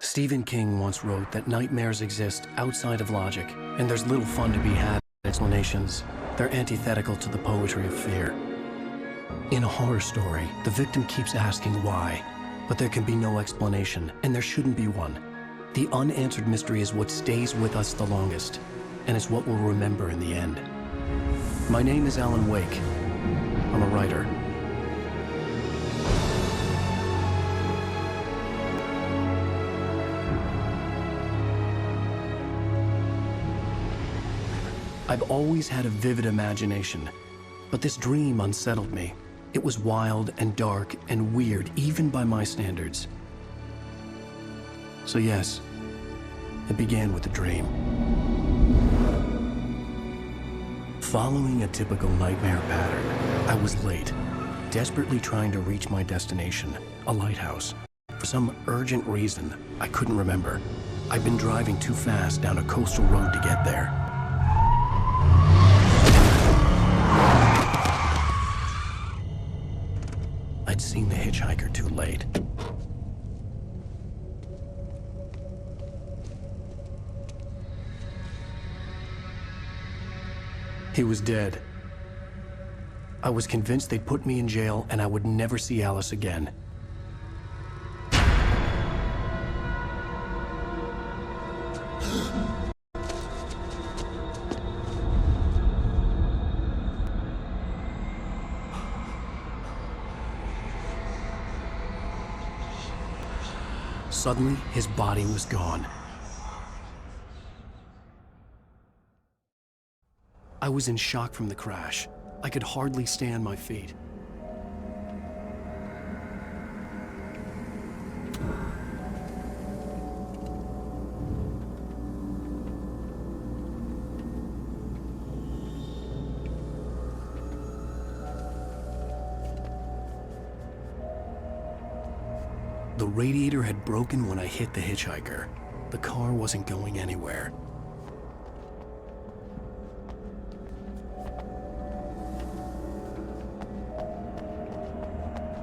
Stephen King once wrote that nightmares exist outside of logic, and there's little fun to be had with explanations. They're antithetical to the poetry of fear. In a horror story, the victim keeps asking why, but there can be no explanation, and there shouldn't be one. The unanswered mystery is what stays with us the longest, and it's what we'll remember in the end. My name is Alan Wake. I'm a writer. I've always had a vivid imagination, but this dream unsettled me. It was wild and dark and weird, even by my standards. So yes, it began with a dream. Following a typical nightmare pattern, I was late, desperately trying to reach my destination, a lighthouse. For some urgent reason, I couldn't remember. I'd been driving too fast down a coastal road to get there. I'd seen the hitchhiker too late. He was dead. I was convinced they'd put me in jail and I would never see Alice again. Suddenly, his body was gone. I was in shock from the crash. I could hardly stay on my feet. The radiator had broken when I hit the hitchhiker. The car wasn't going anywhere.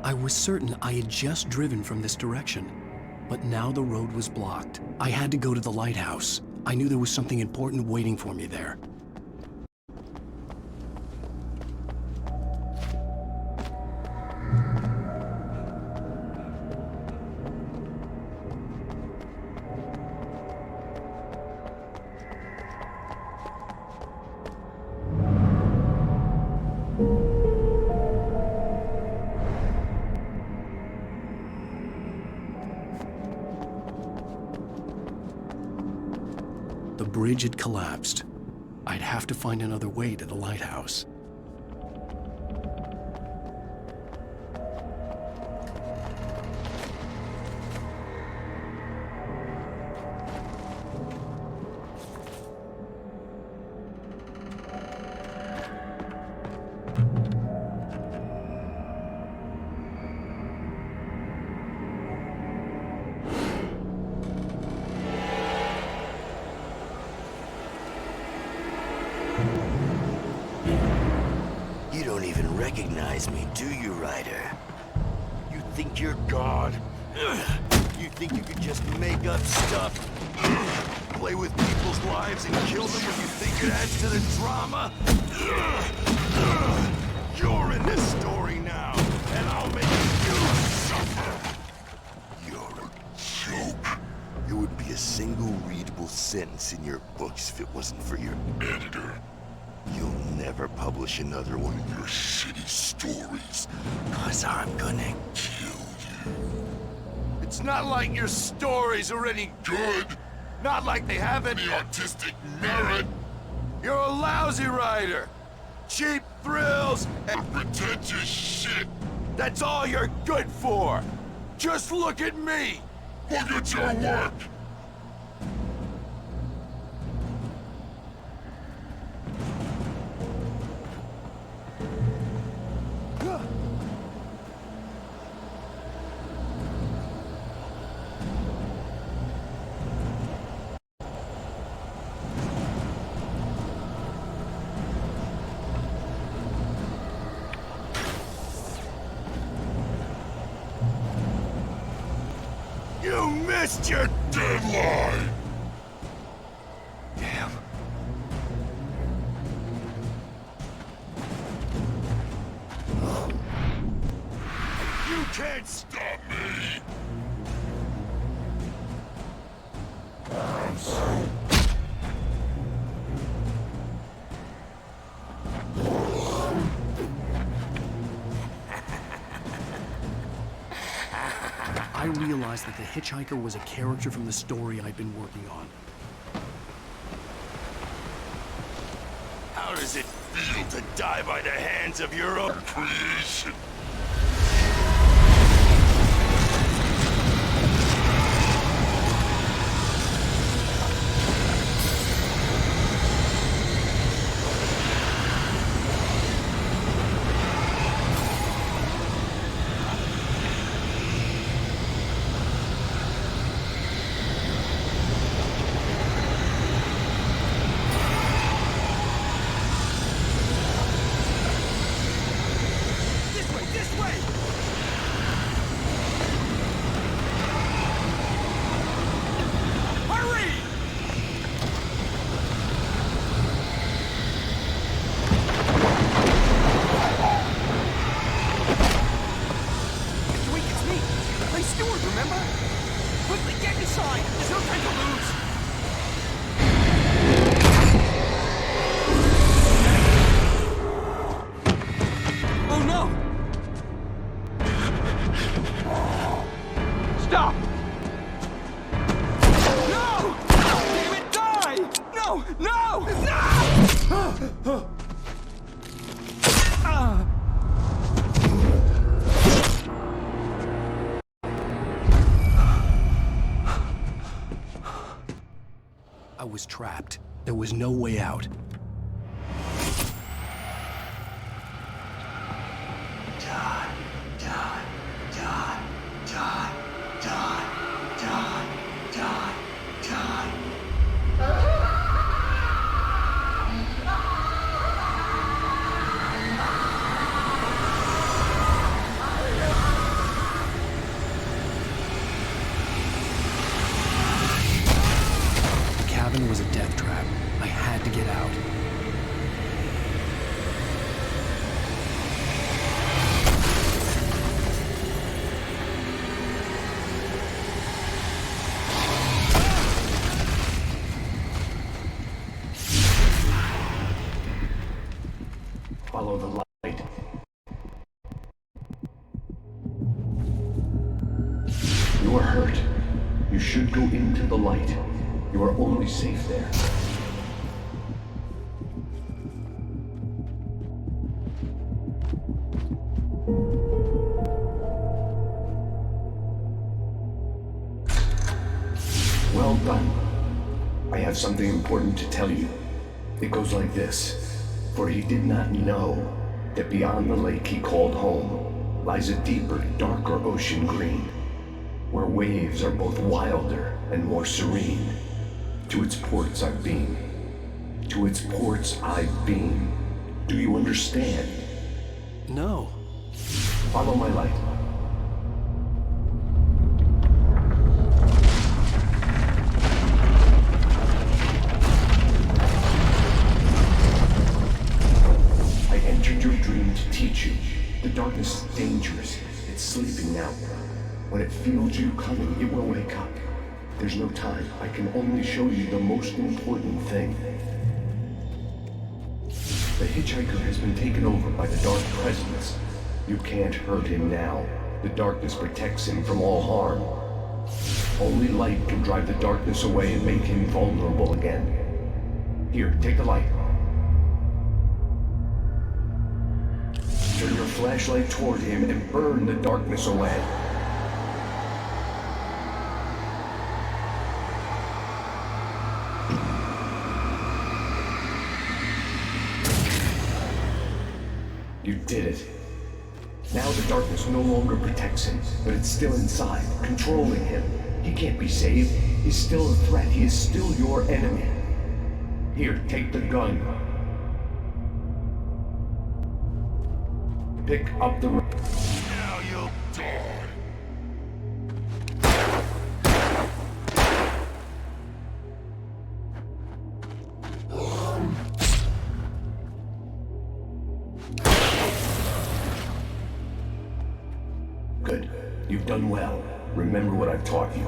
I was certain I had just driven from this direction, but now the road was blocked. I had to go to the lighthouse. I knew there was something important waiting for me there. The bridge had collapsed. I'd have to find another way to the lighthouse. You don't even recognize me, do you, Ryder? You think you're God? You think you could just make up stuff? Play with people's lives and kill them when you think it adds to the drama? You're in this story now, and I'll make you suffer! You're a joke. It would be a single readable sentence in your books if it wasn't for your editor. You'll never publish another one of your shitty stories, 'cause I'm gonna kill you. It's not like your stories are any good. Not like they have any artistic merit. You're a lousy writer. Cheap thrills and pretentious shit. That's all you're good for. Just look at me. Look at your work. You missed your deadline! Damn. You can't stop me! I'm so... I realized that the hitchhiker was a character from the story I'd been working on. How does it feel to die by the hands of your own creation? I was trapped. There was no way out. The cabin was a death trap. I had to get out. Follow the light. You are hurt. You should go into the light. You are only safe there. Well done. I have something important to tell you. It goes like this. For he did not know that beyond the lake he called home lies a deeper, darker ocean green, where waves are both wilder and more serene. To its ports I've been. To its ports I've been. Do you understand? No. Follow my light. I entered your dream to teach you. The darkness is dangerous. It's sleeping now. When it feels you coming, it will wake up. There's no time. I can only show you the most important thing. The hitchhiker has been taken over by the Dark Presence. You can't hurt him now. The darkness protects him from all harm. Only light can drive the darkness away and make him vulnerable again. Here, take the light. Turn your flashlight toward him and burn the darkness away. You did it. Now the darkness no longer protects him, but it's still inside, controlling him. He can't be saved. He's still a threat. He is still your enemy. Here, take the gun. Pick up the... Now you'll die. You've done well. Remember what I've taught you.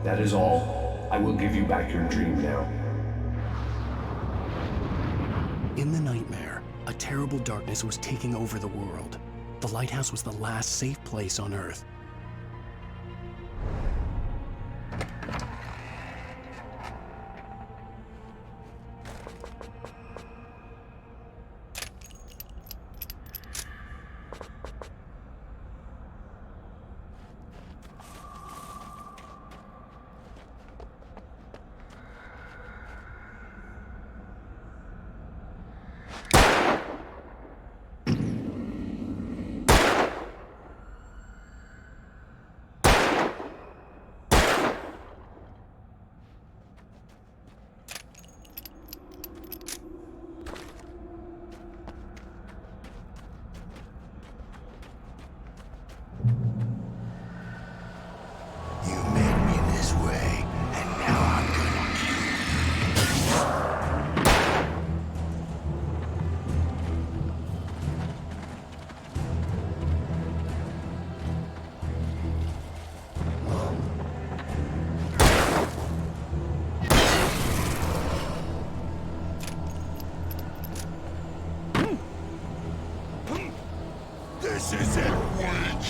That is all. I will give you back your dream now. In the nightmare, a terrible darkness was taking over the world. The lighthouse was the last safe place on Earth. You made me this way, and now I'm gonna kill you. This isn't witch!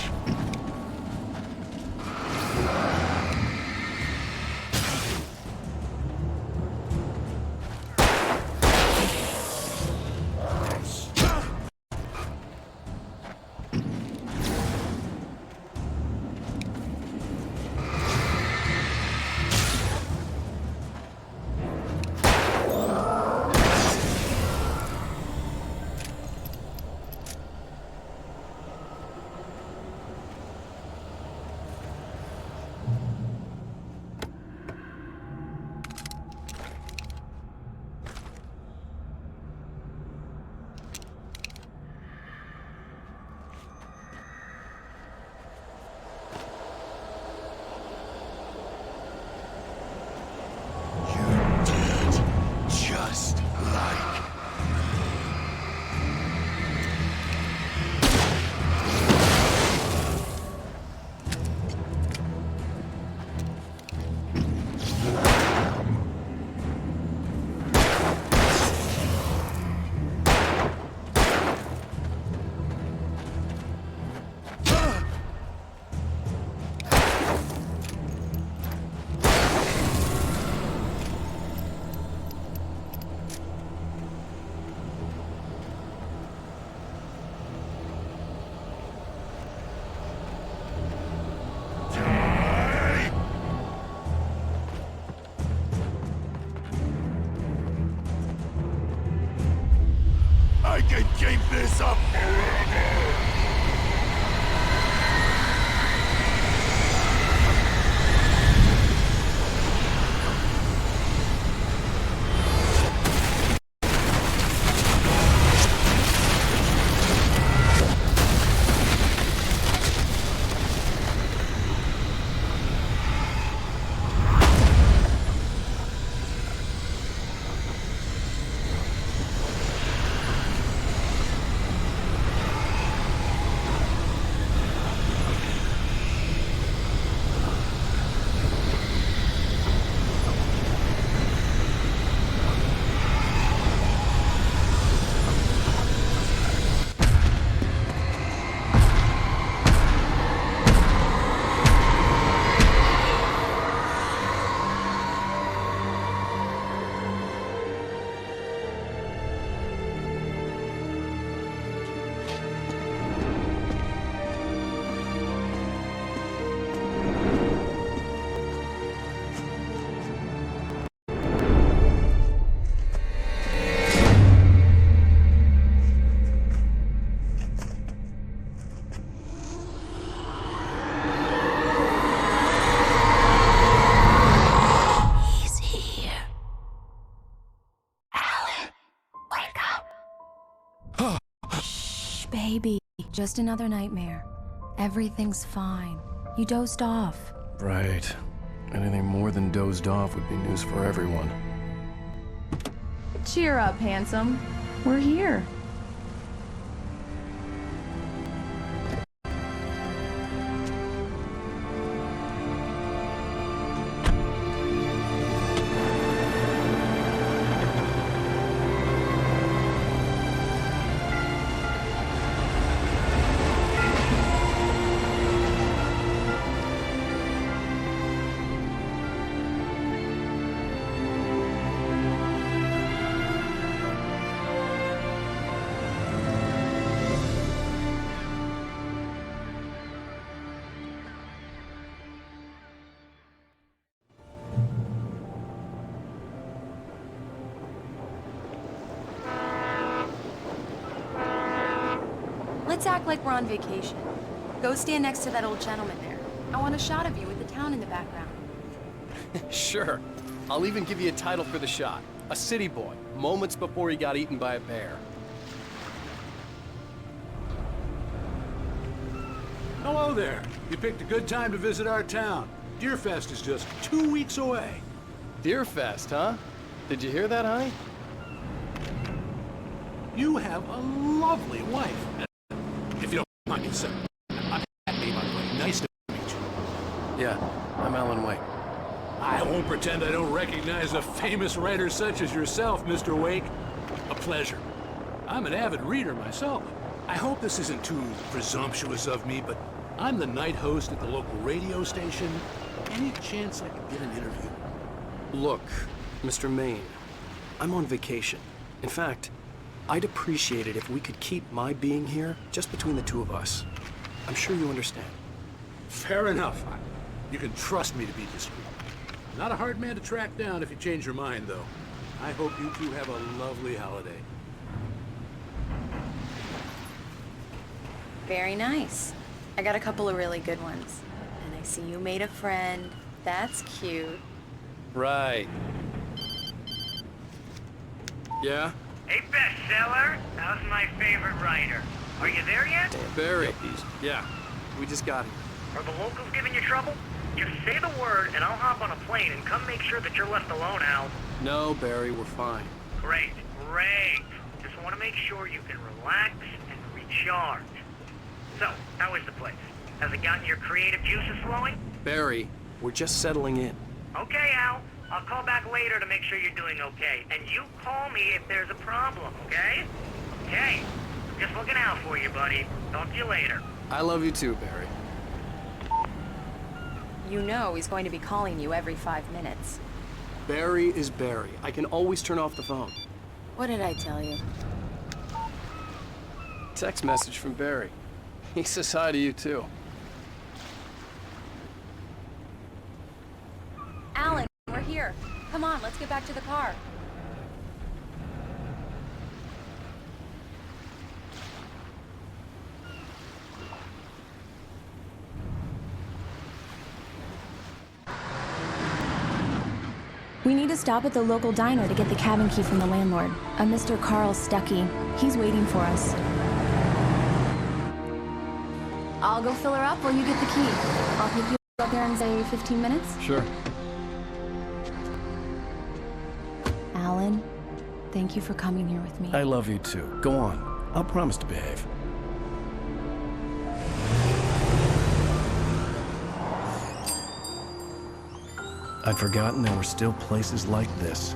Just like I can keep this up forever! Baby, just another nightmare. Everything's fine. You dozed off. Right. Anything more than dozed off would be news for everyone. Cheer up, handsome. We're here. Let's act like we're on vacation. Go stand next to that old gentleman there. I want a shot of you with the town in the background. Sure. I'll even give you a title for the shot. A city boy, moments before he got eaten by a bear. Hello there. You picked a good time to visit our town. Deerfest is just 2 weeks away. Deerfest, huh? Did you hear that, honey? You have a lovely wife. If you don't mind me saying. I'm Happy, by the way. Nice to meet you. Yeah, I'm Alan Wake. I won't pretend I don't recognize a famous writer such as yourself, Mr. Wake. A pleasure. I'm an avid reader myself. I hope this isn't too presumptuous of me, but I'm the night host at the local radio station. Any chance I could get an interview? Look, Mr. Maine, I'm on vacation. In fact, I'd appreciate it if we could keep my being here just between the two of us. I'm sure you understand. Fair enough. You can trust me to be discreet. Not a hard man to track down if you change your mind, though. I hope you two have a lovely holiday. Very nice. I got a couple of really good ones. And I see you made a friend. That's cute. Right. Yeah? Hey, bestseller, how's my favorite writer? Are you there yet? Barry. Yeah, we just got here. Are the locals giving you trouble? Just say the word and I'll hop on a plane and come make sure that you're left alone, Al. No, Barry, we're fine. Great, great. Just want to make sure you can relax and recharge. So, how is the place? Has it gotten your creative juices flowing? Barry, we're just settling in. Okay, Al. I'll call back later to make sure you're doing okay. And you call me if there's a problem, okay? Okay. Just looking out for you, buddy. Talk to you later. I love you too, Barry. You know he's going to be calling you every 5 minutes. Barry is Barry. I can always turn off the phone. What did I tell you? Text message from Barry. He says hi to you too. Alan, we're here. Come on, let's get back to the car. We need to stop at the local diner to get the cabin key from the landlord, a Mr. Carl Stuckey. He's waiting for us. I'll go fill her up while you get the key. I'll pick you up there in, say, 15 minutes. Sure. Alan, thank you for coming here with me. I love you too. Go on. I'll promise to behave. I'd forgotten there were still places like this.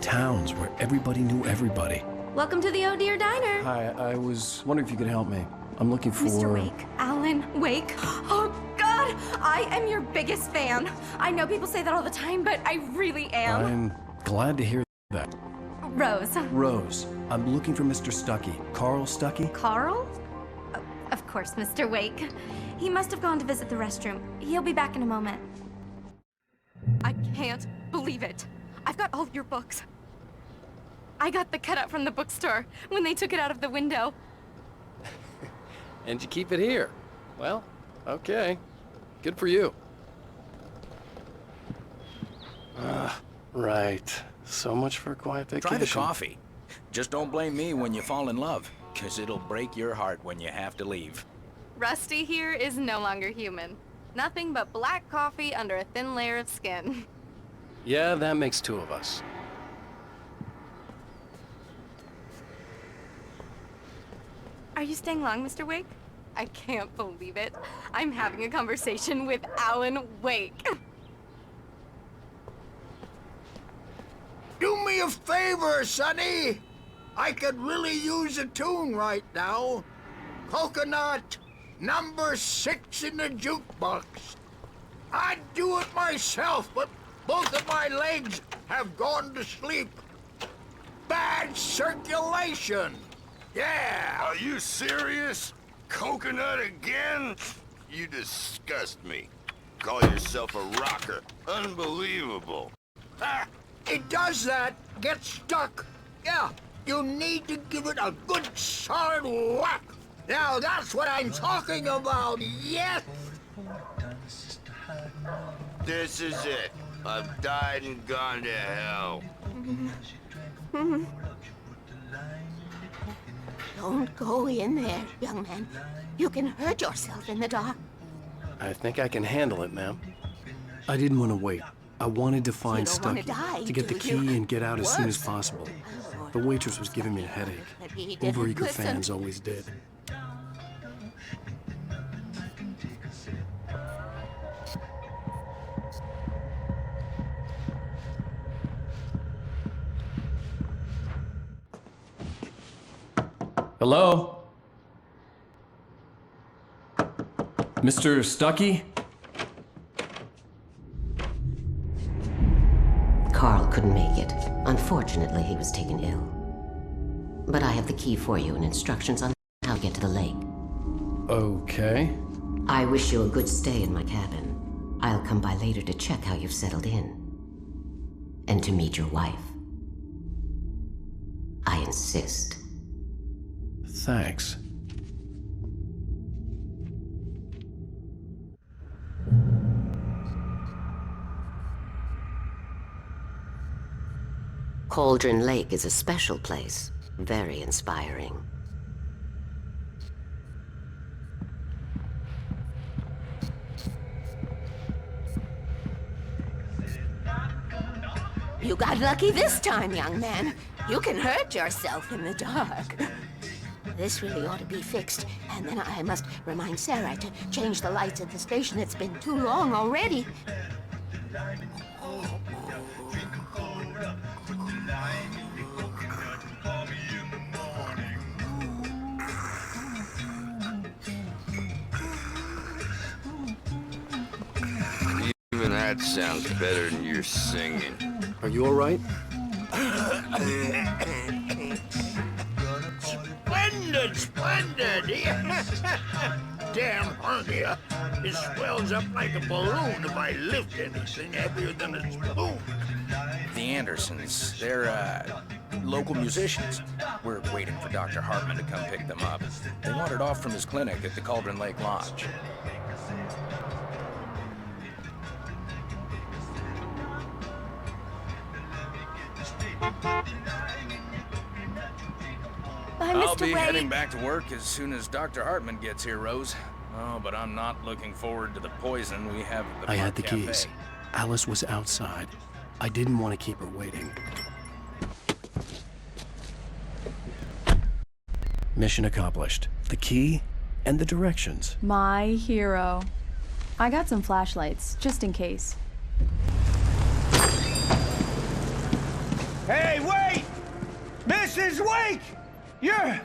Towns where everybody knew everybody. Welcome to the Oh Dear Diner. Hi, I was wondering if you could help me. I'm looking for... Mr. Wake. Alan Wake. Oh, God! I am your biggest fan. I know people say that all the time, but I really am. I'm glad to hear that. Rose. Rose, I'm looking for Mr. Stuckey. Carl Stuckey? Carl? Oh, of course, Mr. Wake. He must have gone to visit the restroom. He'll be back in a moment. I can't believe it. I've got all of your books. I got the cutout from the bookstore when they took it out of the window. And you keep it here. Well, okay. Good for you. Right. So much for a quiet vacation. Try the coffee. Just don't blame me when you fall in love, 'cause it'll break your heart when you have to leave. Rusty here is no longer human. Nothing but black coffee under a thin layer of skin. Yeah, that makes two of us. Are you staying long, Mr. Wake? I can't believe it. I'm having a conversation with Alan Wake. Do me a favor, Sonny. I could really use a tune right now. Coconut, number 6 in the jukebox. I'd do it myself, but both of my legs have gone to sleep. Bad circulation. Yeah. Are you serious? Coconut again? You disgust me. Call yourself a rocker. Unbelievable. Ah, it does that. Get stuck. Yeah, you need to give it a good solid whack. Now that's what I'm talking about, yes! This is it. I've died and gone to hell. Don't go in there, young man. You can hurt yourself in the dark. I think I can handle it, ma'am. I didn't want to wait. I wanted to find don't wanna Stucky, die, to get the do you? key and get out as soon as Worse. possible. The waitress was giving me a headache. But he didn't Overeager listen. fans always did. Hello? Mr. Stucky? Carl couldn't make it. Unfortunately, he was taken ill. But I have the key for you and instructions on how to get to the lake. Okay. I wish you a good stay in my cabin. I'll come by later to check how you've settled in. And to meet your wife. I insist. Thanks. Cauldron Lake is a special place. Very inspiring. You got lucky this time, young man. You can hurt yourself in the dark. This really ought to be fixed, and then I must remind Sarah to change the lights at the station. It's been too long already. Even that sounds better than your singing. Are you all right? Splendid, splendid! Damn hernia. It swells up like a balloon if I lift anything heavier than a spoon. The Andersons, they're, local musicians. We're waiting for Dr. Hartman to come pick them up. They wandered off from his clinic at the Cauldron Lake Lodge. Bye, I'll Mr. be Wade. heading back to work as soon as Dr. Hartman gets here, Rose. Oh, but I'm not looking forward to the poison we have at the I had Park the Cafe. keys. Alice was outside. I didn't want to keep her waiting. Mission accomplished. The key and the directions. My hero. I got some flashlights, just in case. Hey, wait! Mrs. Wake! Your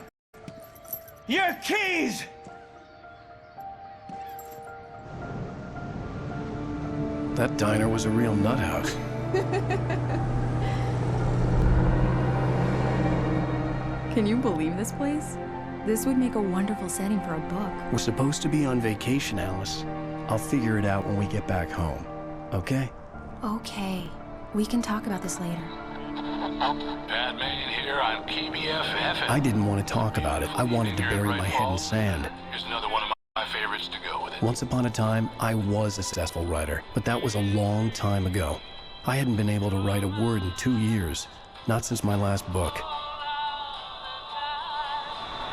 keys! That diner was a real nut house. Can you believe this place? This would make a wonderful setting for a book. We're supposed to be on vacation, Alice. I'll figure it out when we get back home. Okay? Okay. We can talk about this later. Batman here on KBFF. I didn't want to talk about it. I wanted to bury my head in sand. Here's another one of my favorites to go with it. Once upon a time, I was a successful writer, but that was a long time ago. I hadn't been able to write a word in 2 years. Not since my last book.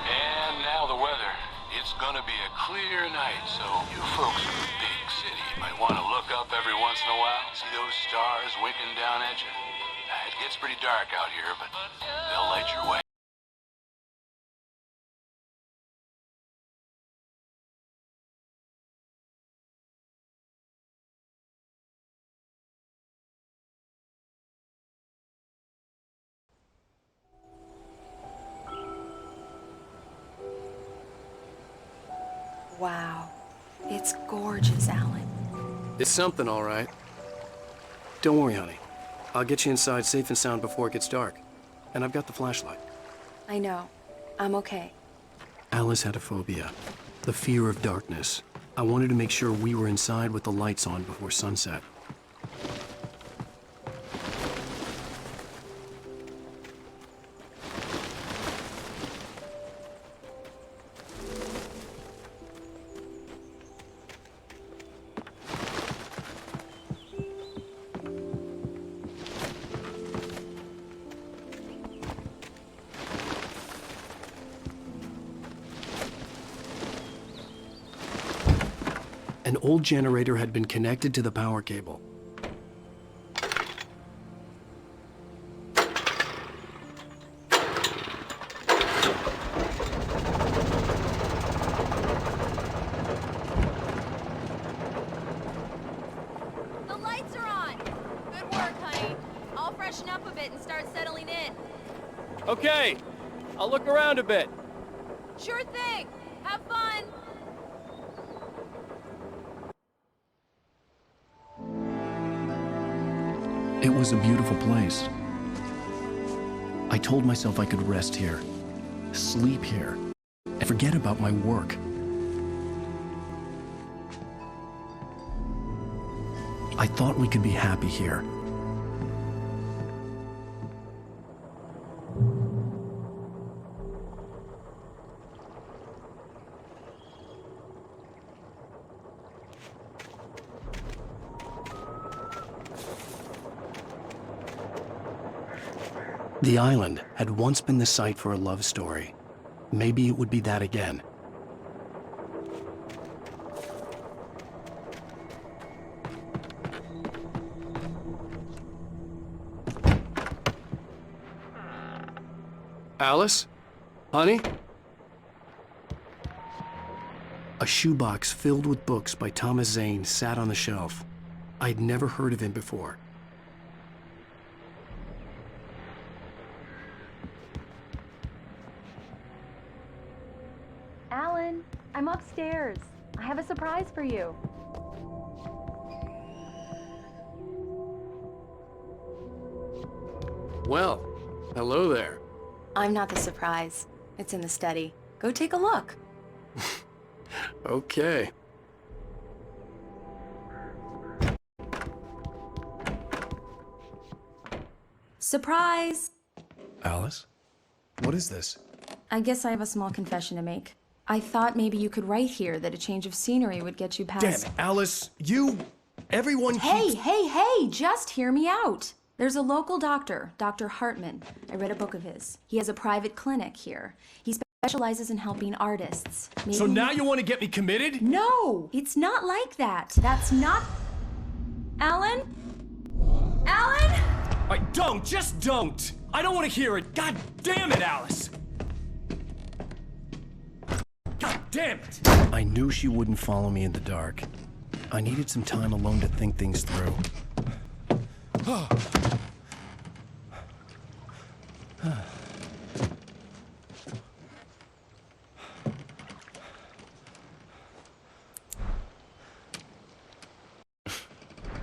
And now the weather. It's gonna be a clear night, so you folks in the big city might want to look up every once in a while, see those stars winking down at you. It gets pretty dark out here, but they'll light your way. Wow. It's gorgeous, Alan. It's something, all right. Don't worry, honey. I'll get you inside safe and sound before it gets dark. And I've got the flashlight. I know. I'm okay. Alice had a phobia. The fear of darkness. I wanted to make sure we were inside with the lights on before sunset. An old generator had been connected to the power cable. The lights are on! Good work, honey. I'll freshen up a bit and start settling in. Okay, I'll look around a bit. Sure thing! Have fun! It was a beautiful place. I told myself I could rest here, sleep here, and forget about my work. I thought we could be happy here. The island had once been the site for a love story. Maybe it would be that again. Alice? Honey? A shoebox filled with books by Thomas Zane sat on the shelf. I'd never heard of him before. Alan, I'm upstairs. I have a surprise for you. Well, hello there. I'm not the surprise. It's in the study. Go take a look. Okay. Surprise! Alice? What is this? I guess I have a small confession to make. I thought maybe you could write here that a change of scenery would get you past— Damn it, Alice! Everyone Hey, hey, just hear me out! There's a local doctor, Dr. Hartman. I read a book of his. He has a private clinic here. He specializes in helping artists. Maybe... So now you want to get me committed? No! It's not like that. That's not... Alan? Alan? Just don't! I don't want to hear it! God damn it, Alice! God damn it! I knew she wouldn't follow me in the dark. I needed some time alone to think things through.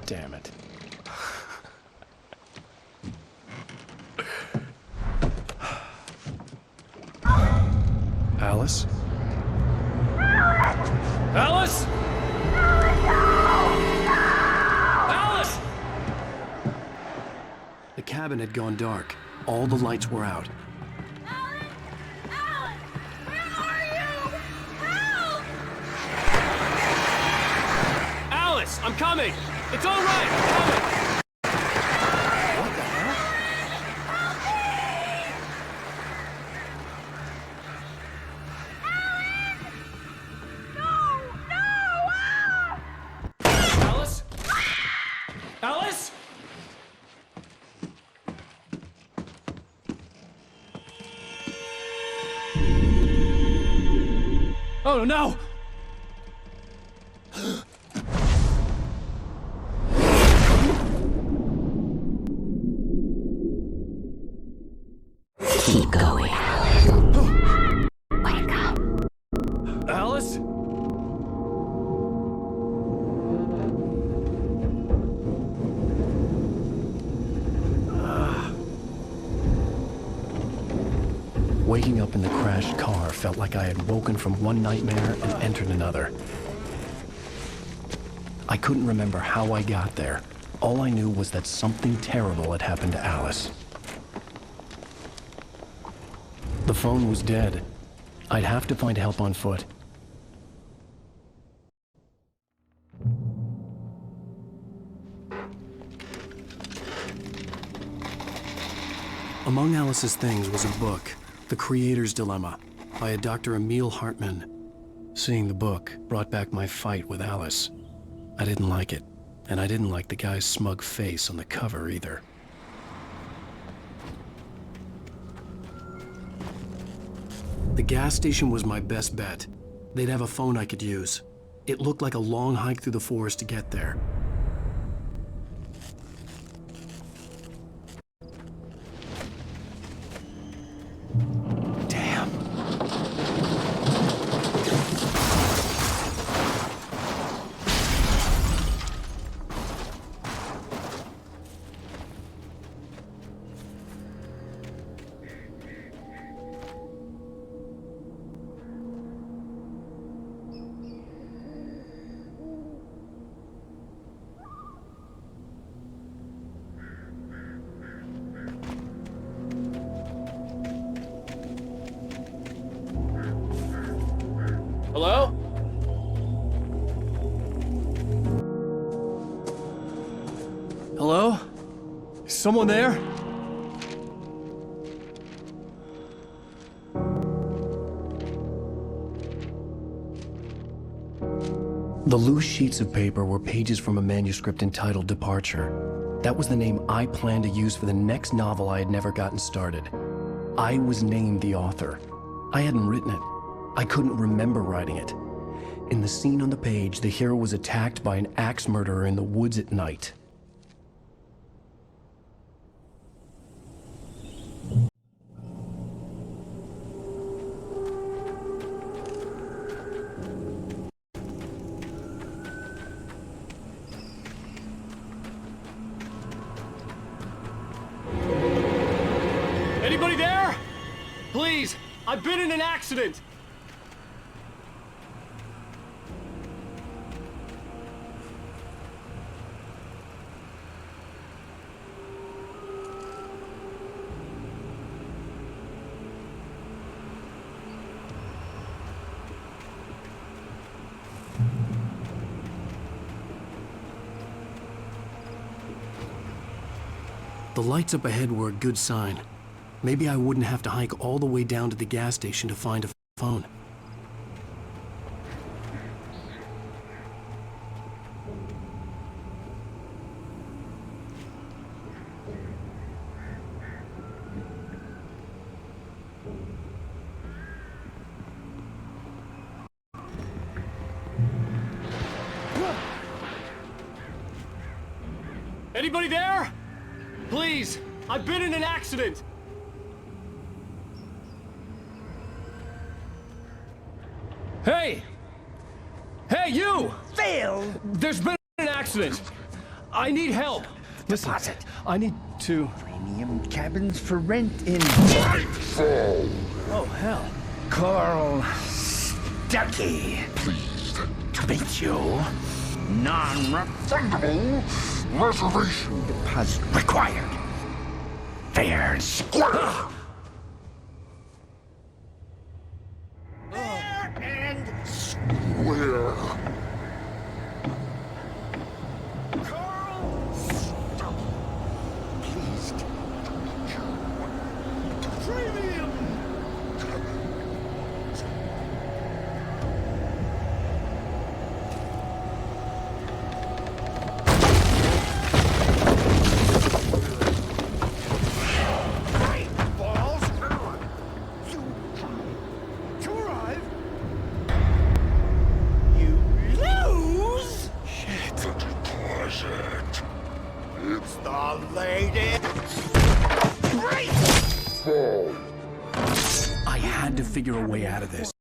Damn it. Alice? Alice? Alice! The cabin had gone dark. All the lights were out. Alice, I'm coming! It's all right, I'm coming! What the hell? Alice? Alice? Oh no! Keep going. Wake up. Alice? Waking up in the crashed car felt like I had woken from one nightmare and entered another. I couldn't remember how I got there. All I knew was that something terrible had happened to Alice. The phone was dead. I'd have to find help on foot. Among Alice's things was a book, The Creator's Dilemma, by a Dr. Emil Hartman. Seeing the book brought back my fight with Alice. I didn't like it, and I didn't like the guy's smug face on the cover either. The gas station was my best bet. They'd have a phone I could use. It looked like a long hike through the forest to get there. Damn. Hello? Hello? Is someone there? The loose sheets of paper were pages from a manuscript entitled Departure. That was the name I planned to use for the next novel I had never gotten started. I was named the author. I hadn't written it. I couldn't remember writing it. In the scene on the page, the hero was attacked by an axe murderer in the woods at night. Anybody there? Please, I've been in an accident. The lights up ahead were a good sign. Maybe I wouldn't have to hike all the way down to the gas station to find a phone. Anybody there? Please, I've been in an accident. Hey! Hey, you! Phil! There's been an accident. I need help. Listen, I need to... Premium cabins for rent in... Oh, hell. Carl Stuckey. Pleased to meet you. Non-refundable reservation deposit required. Fair and square. Fair and square. Carl Stuckey. Pleased to meet you. Premium. I had to figure a way out of this.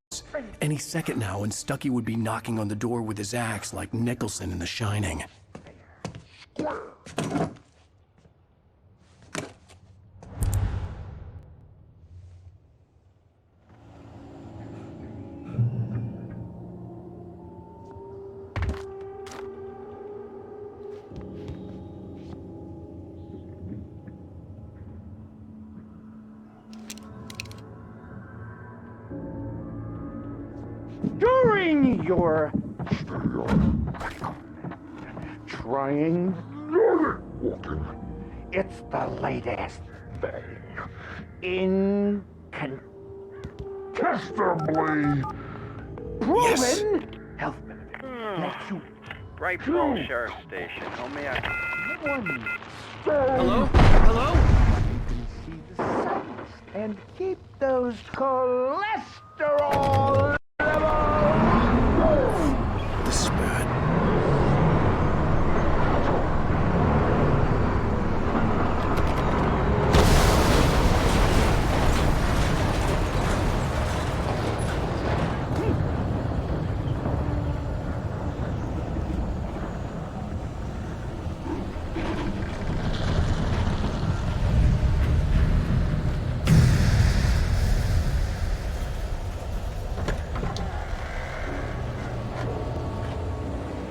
Any second now, and Stuckey would be knocking on the door with his axe like Nicholson in The Shining. During your trying walking, it's the latest thing. Incontestably proven health benefit. Lets you Bright Falls Sheriff Station. How may I... Hello? Hello? And keep those cholesterol levels. This is bad.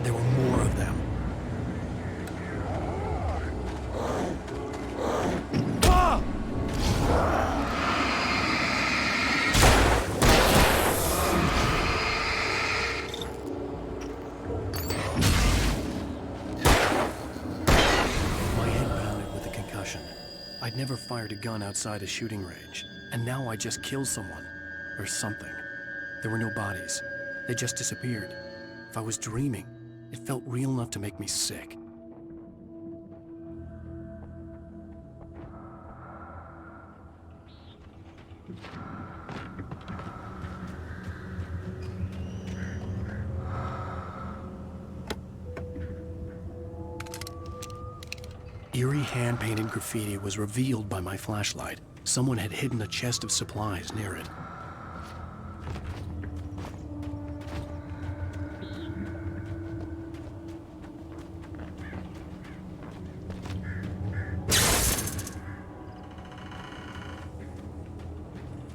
There were more of them. My head pounded with a concussion. I'd never fired a gun outside a shooting range, and now I just killed someone. Or something. There were no bodies. They just disappeared. If I was dreaming, it felt real enough to make me sick. Eerie hand-painted graffiti was revealed by my flashlight. Someone had hidden a chest of supplies near it.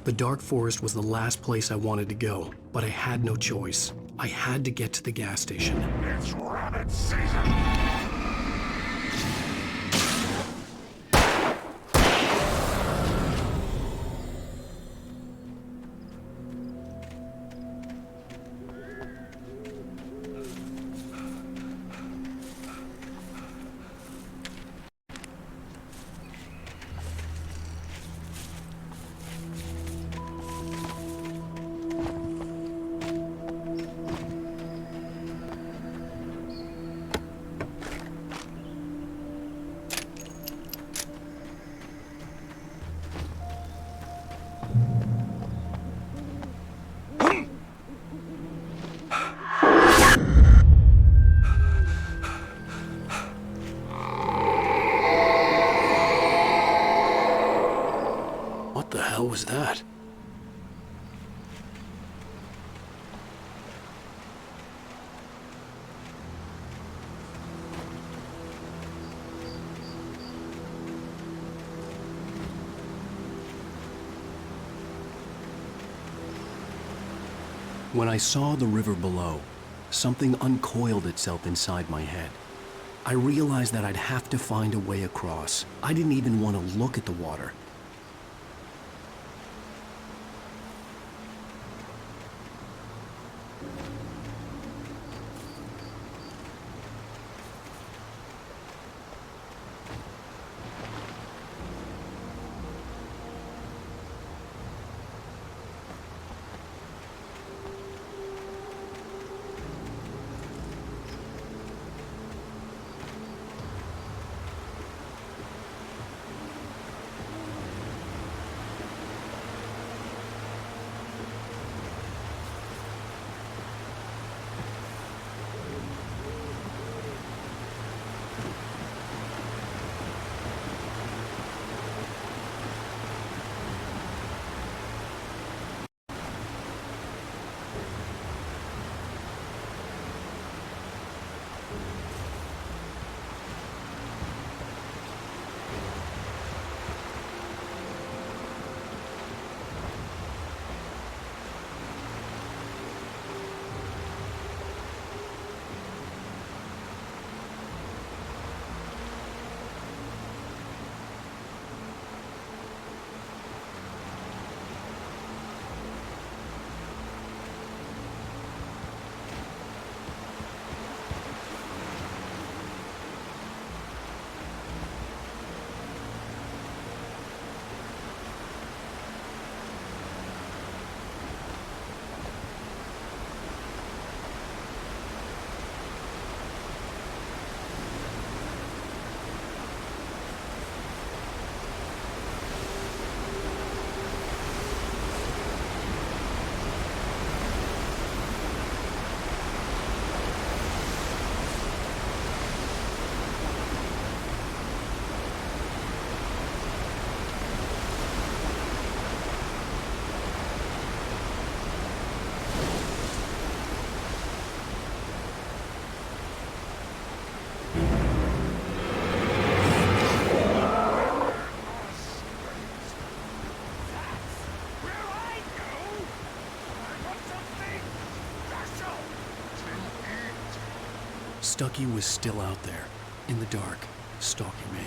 The dark forest was the last place I wanted to go, but I had no choice. I had to get to the gas station. It's rabbit season! What the hell was that? When I saw the river below, something uncoiled itself inside my head. I realized that I'd have to find a way across. I didn't even want to look at the water. Stucky was still out there, in the dark, stalking me.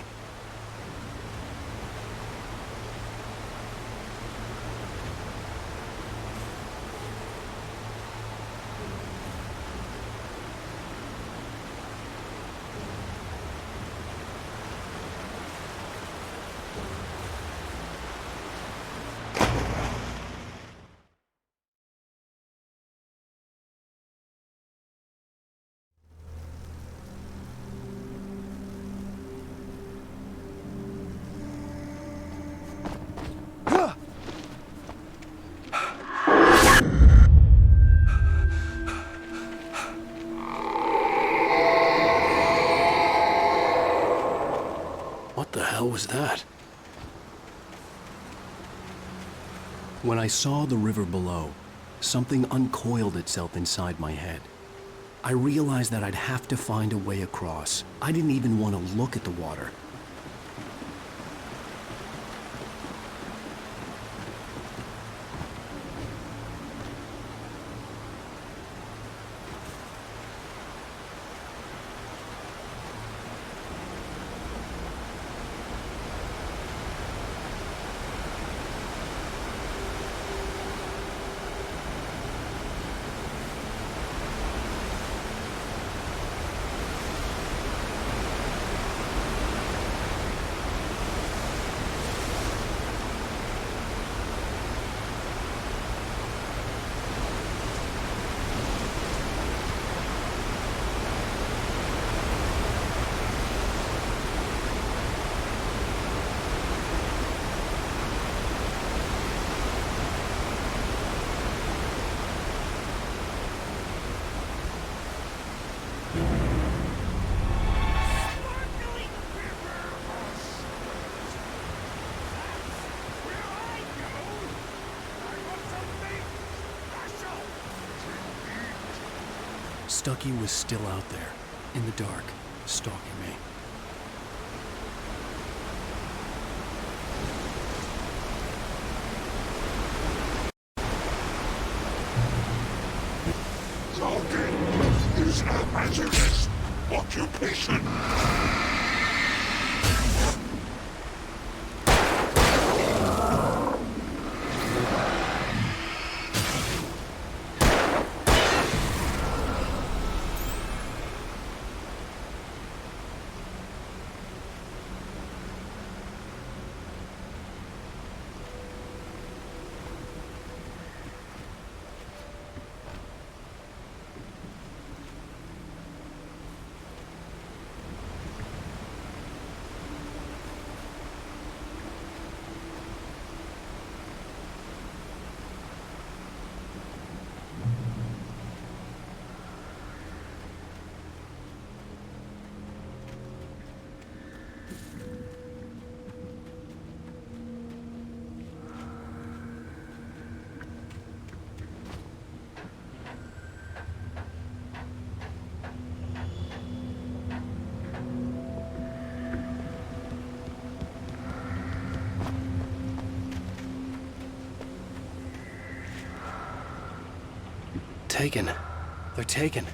What the hell was that? When I saw the river below, something uncoiled itself inside my head. I realized that I'd have to find a way across. I didn't even want to look at the water. Stucky was still out there, in the dark, stalking me. Talking is a hazardous occupation. Taken. They're taken.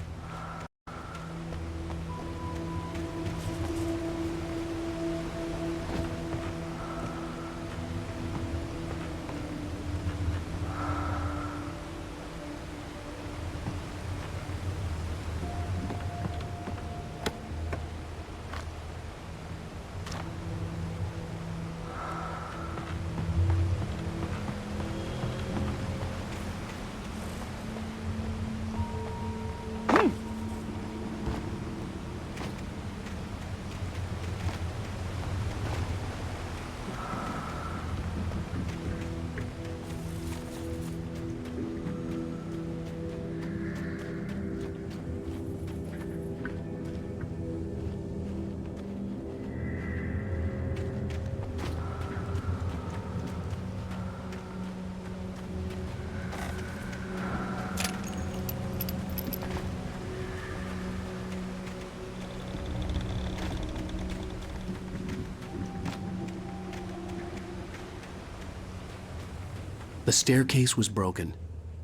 The staircase was broken.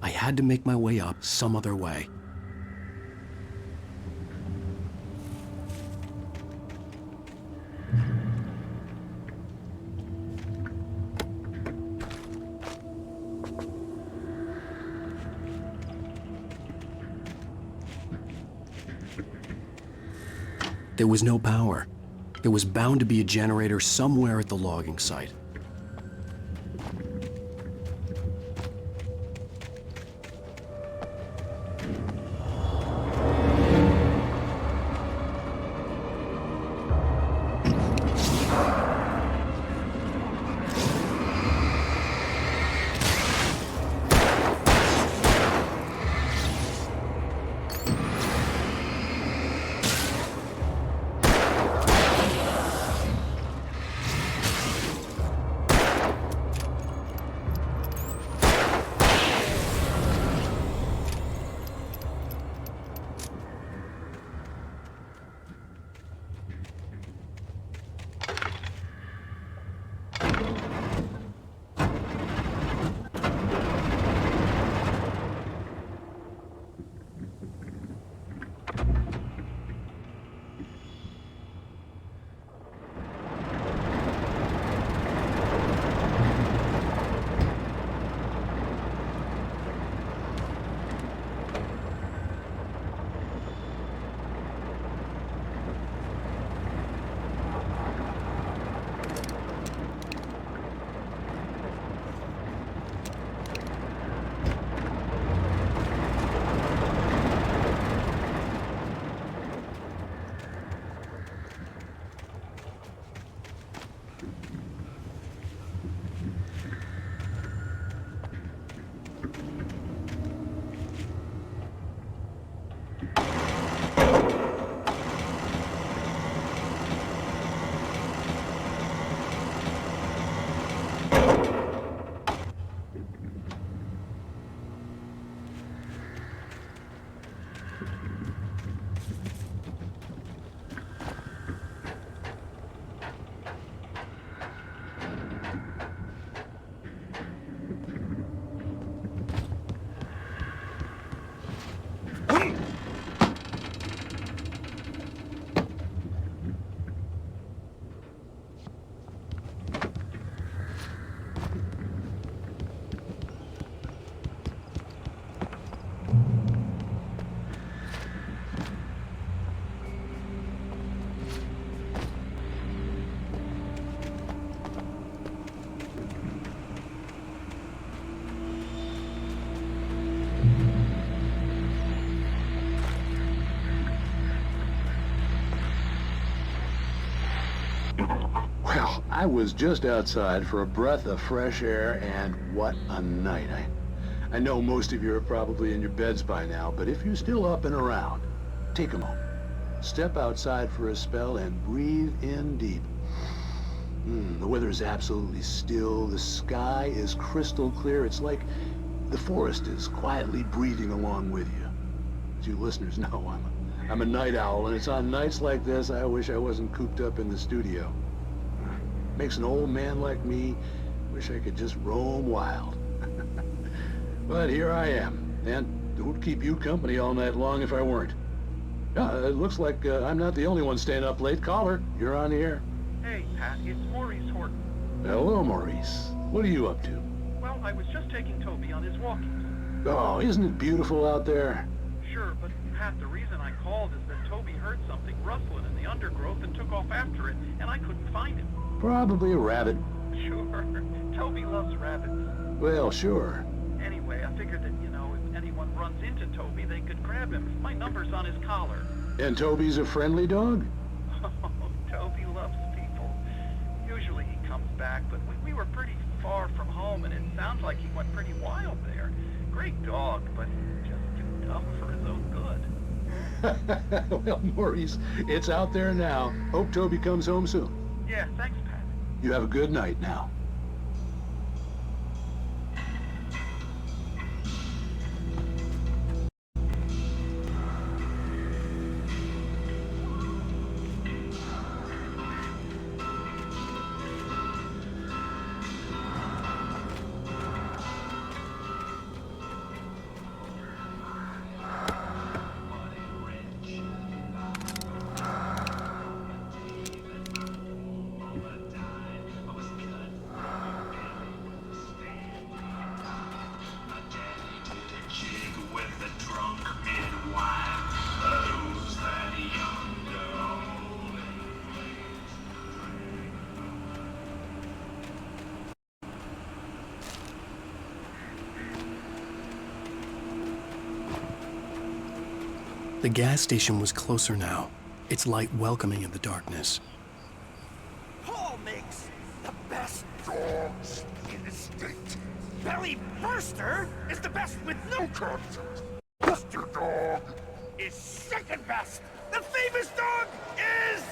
I had to make my way up some other way. There was no power. There was bound to be a generator somewhere at the logging site. Well, I was just outside for a breath of fresh air, and what a night. I know most of you are probably in your beds by now, but if you're still up and around, take a moment. Step outside for a spell and breathe in deep. The weather is absolutely still. The sky is crystal clear. It's like the forest is quietly breathing along with you. As you listeners know, I'm a night owl, and it's on nights like this I wish I wasn't cooped up in the studio. Makes an old man like me wish I could just roam wild. But here I am, and it would keep you company all night long if I weren't. It looks like I'm not the only one staying up late. Caller, you're on the air. Hey, Pat, it's Maurice Horton. Hello, Maurice. What are you up to? Well, I was just taking Toby on his walkies. Oh, isn't it beautiful out there? Sure, but Pat, the reason I called is that Toby heard something rustling in the undergrowth and took off after it, and I couldn't find him. Probably a rabbit. Sure. Toby loves rabbits. Well, sure. Anyway, I figured that, if anyone runs into Toby, they could grab him. My number's on his collar. And Toby's a friendly dog? Oh, Toby loves people. Usually he comes back, but we were pretty far from home, and it sounds like he went pretty wild there. Great dog, but just too dumb for his own good. Well, Maurice, it's out there now. Hope Toby comes home soon. Yeah, thanks, Pat. You have a good night now. The gas station was closer now, its light welcoming in the darkness. Paul makes the best dogs in the state. Belly Burster is the best with no contest. Buster Dog is second best. The famous dog is...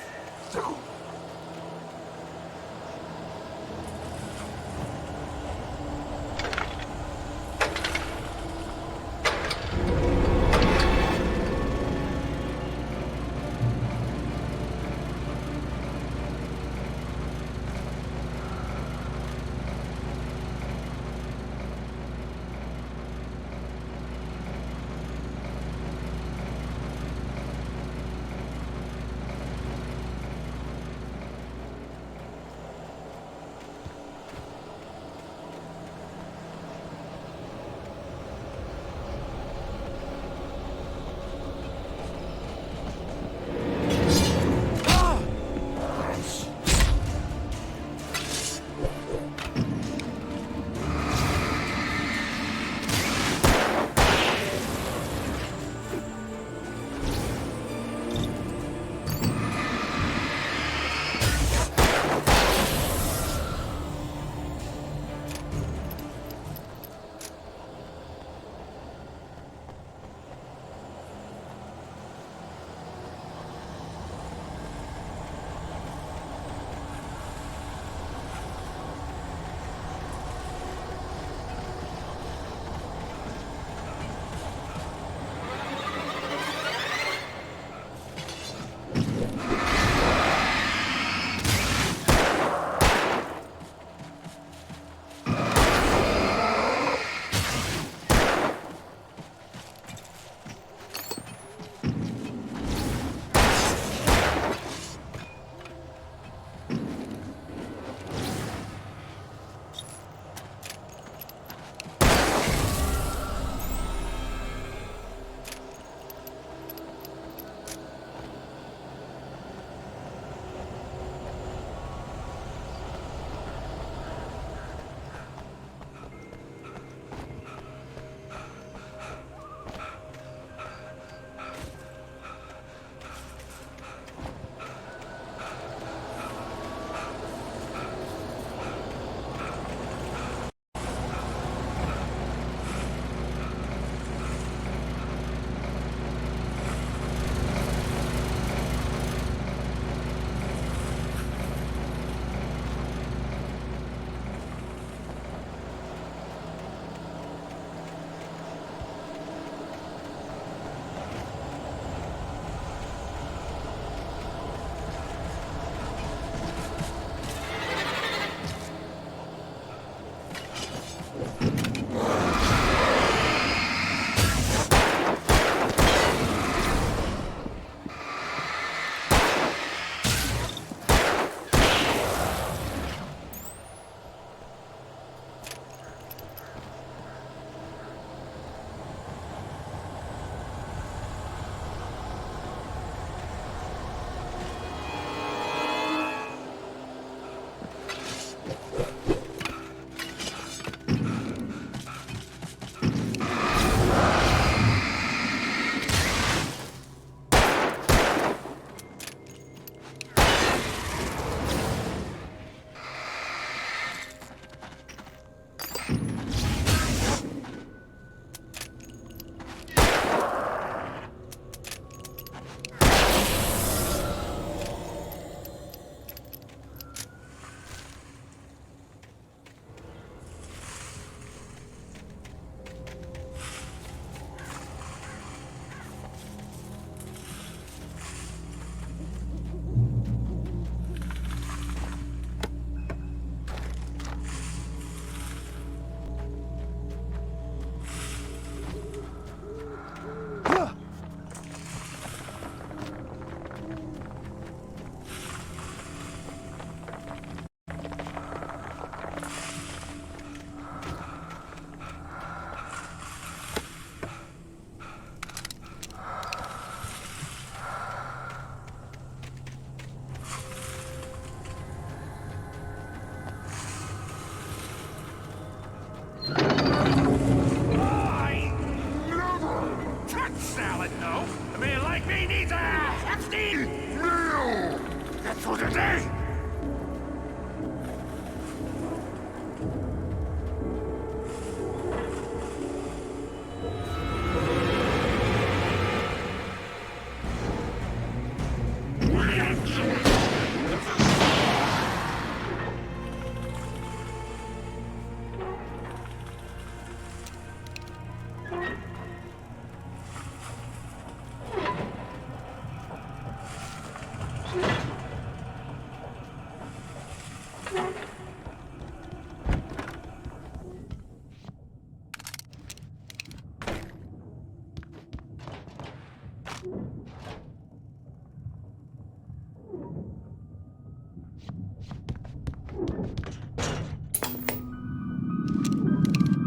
for the day!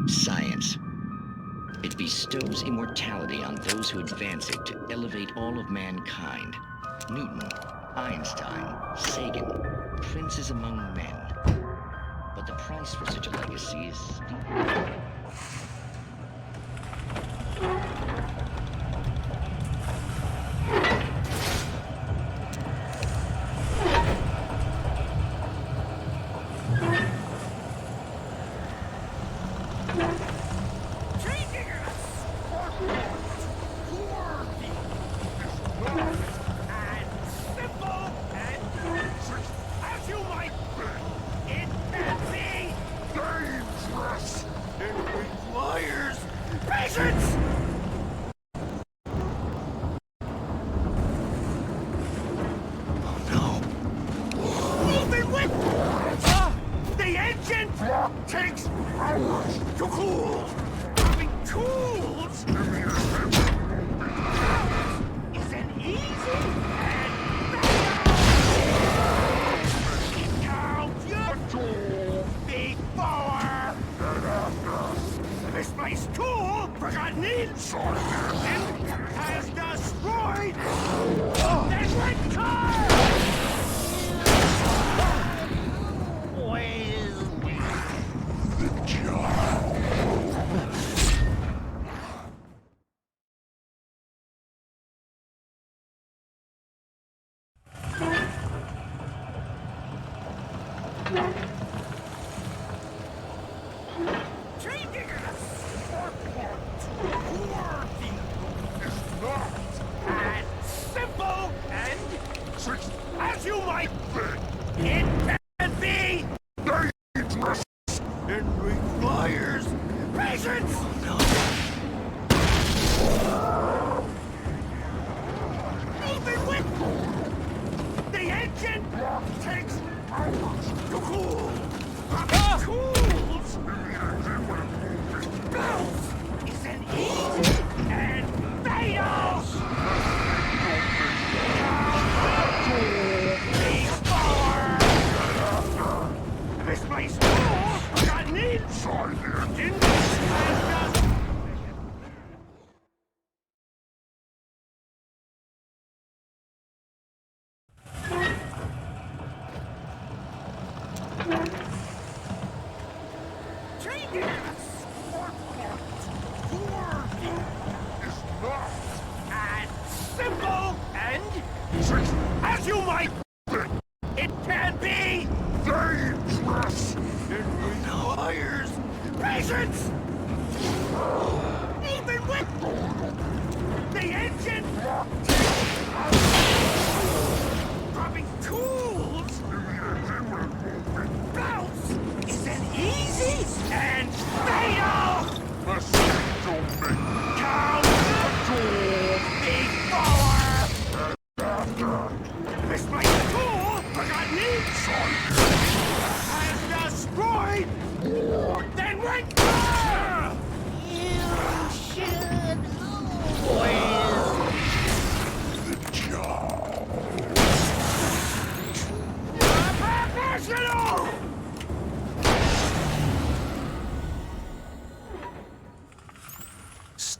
Science. It bestows immortality on those who advance it to elevate all of mankind. Newton, Einstein, Sagan, princes among men. But the price for such a legacy is steep.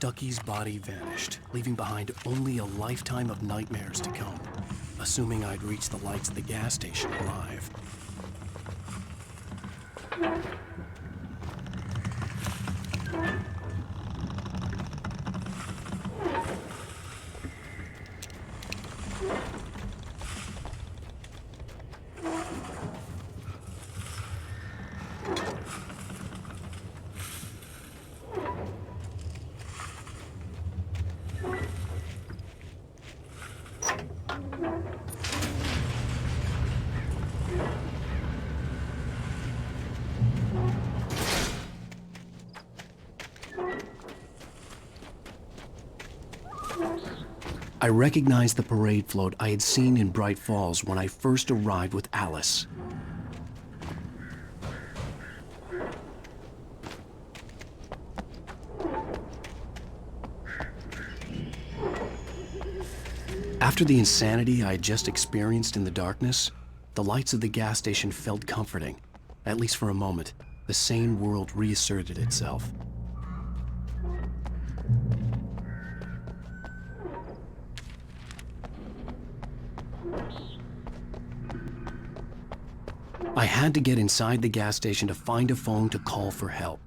Stucky's body vanished, leaving behind only a lifetime of nightmares to come, assuming I'd reach the lights at the gas station alive. I recognized the parade float I had seen in Bright Falls when I first arrived with Alice. After the insanity I had just experienced in the darkness, the lights of the gas station felt comforting. At least for a moment, the sane world reasserted itself. I had to get inside the gas station to find a phone to call for help.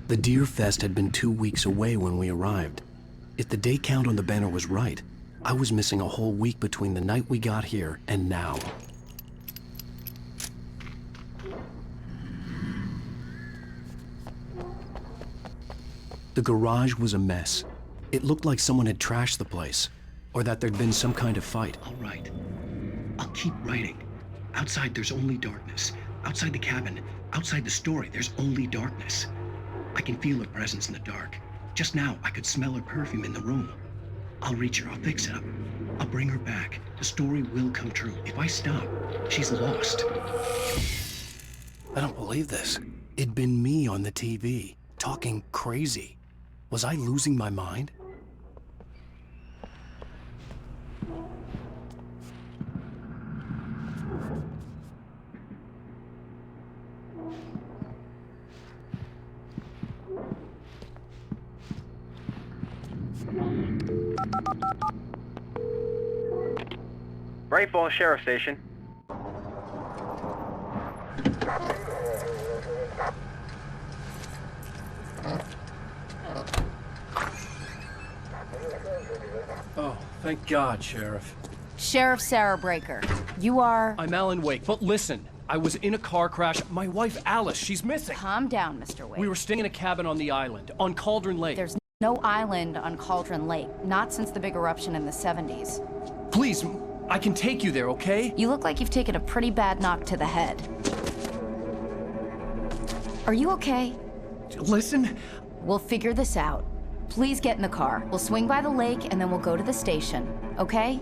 The Deer Fest had been 2 weeks away when we arrived. If the day count on the banner was right, I was missing a whole week between the night we got here and now. The garage was a mess. It looked like someone had trashed the place, or that there'd been some kind of fight. All right. I'll keep writing. Outside, there's only darkness. Outside the cabin, outside the story, there's only darkness. I can feel her presence in the dark. Just now, I could smell her perfume in the room. I'll reach her, I'll fix it up. I'll bring her back. The story will come true. If I stop, she's lost. I don't believe this. It'd been me on the TV, talking crazy. Was I losing my mind? Bright Falls Sheriff Station. Oh, thank God, Sheriff. Sheriff Sarah Breaker. You are... I'm Alan Wake, but listen. I was in a car crash. My wife, Alice, she's missing. Calm down, Mr. Wake. We were staying in a cabin on the island, on Cauldron Lake. There's no island on Cauldron Lake. Not since the big eruption in the 70s. Please, I can take you there, okay? You look like you've taken a pretty bad knock to the head. Are you okay? Listen. We'll figure this out. Please get in the car. We'll swing by the lake and then we'll go to the station, okay?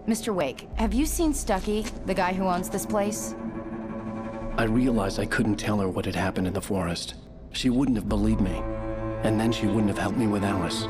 Mr. Wake, have you seen Stucky, the guy who owns this place? I realized I couldn't tell her what had happened in the forest. She wouldn't have believed me. And then she wouldn't have helped me with Alice.